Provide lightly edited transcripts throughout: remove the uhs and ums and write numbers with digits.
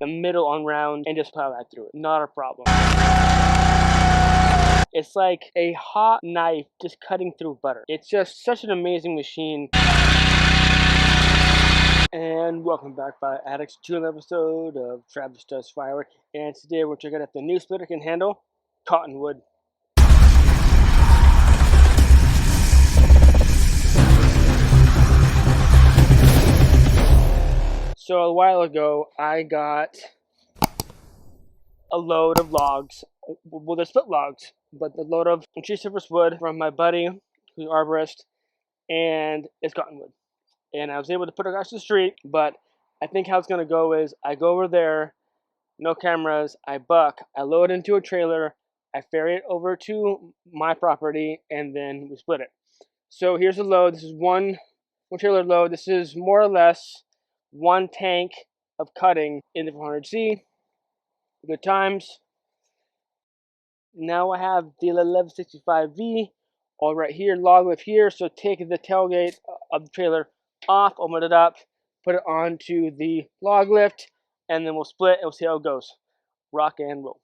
the middle on round and just plow that through it. Not a problem. It's like a hot knife just cutting through butter. It's just such an amazing machine. And welcome back by Addicts to an episode of Travis Does Firework. And today we're checking out the new splitter can handle, Cottonwood. So a while ago, I got a load of logs. Well, they're split logs, but the load of tree surface wood from my buddy, who's an arborist, and it's Cottonwood. And I was able to put it across the street, but I think how it's going to go is I go over there, no cameras, I buck, I load into a trailer, I ferry it over to my property, and then we split it. So here's the load. This is one trailer load. This is more or less one tank of cutting in the 400C. Good times. Now I have the 1165V all right here, log lift here. So take the tailgate of the trailer off, open it up, put it onto the log lift, and then we'll split and we'll see how it goes. Rock and roll.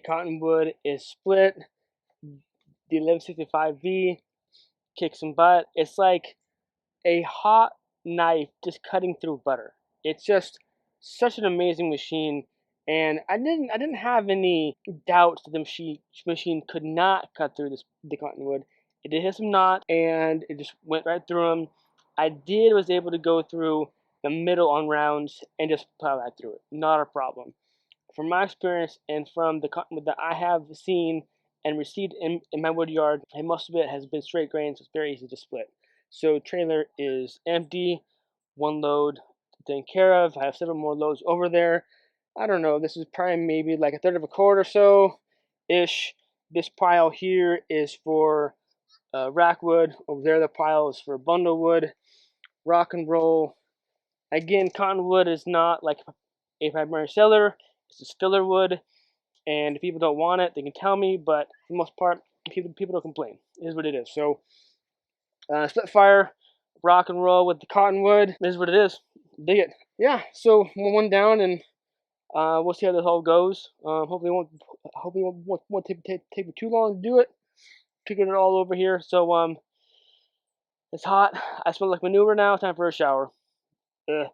Cottonwood is split. The 1165V kicks some butt. It's like a hot knife just cutting through butter. It's just such an amazing machine, and I didn't have any doubts that the machine could not cut through the cottonwood. It did hit some knots, and it just went right through them. Was able to go through the middle on rounds and just plow right through it. Not a problem. From my experience and from the cottonwood that I have seen and received in my wood yard, and most of it has been straight grain, so it's very easy to split. So trailer is empty, one load taken care of. I have several more loads over there. I don't know, this is probably maybe like a third of a cord or so ish. This pile here is for rack wood. Over there the pile is for bundle wood. Rock and roll. Again, cottonwood is not like a primary seller. It's just filler wood, and if people don't want it, they can tell me. But for the most part, people don't complain. It is what it is. So split fire, rock and roll with the cottonwood. This is what it is. Dig it. Yeah. So one down, and we'll see how this all goes. Hopefully won't take me too long to do it. Kicking it all over here. So it's hot. I smell like manure now. Time for a shower. Ugh,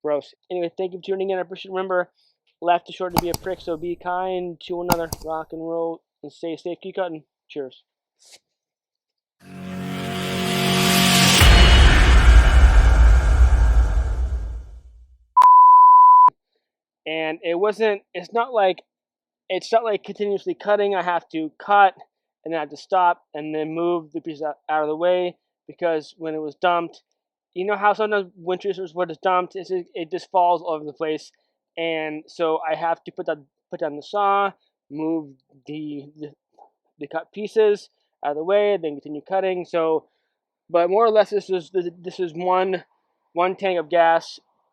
gross. Anyway, thank you for tuning in. I appreciate it. Remember, life is short to be a prick, so be kind to one another. Rock and roll and stay safe. Keep cutting. Cheers. And it's not like continuously cutting. I have to cut and then I have to stop and then move the piece out of the way, because when it was dumped, you know how sometimes when tracer's wood is dumped, it just falls all over the place, and so I have to put down the saw, move the cut pieces out of the way, then continue cutting. So, but more or less, this is one tank of gas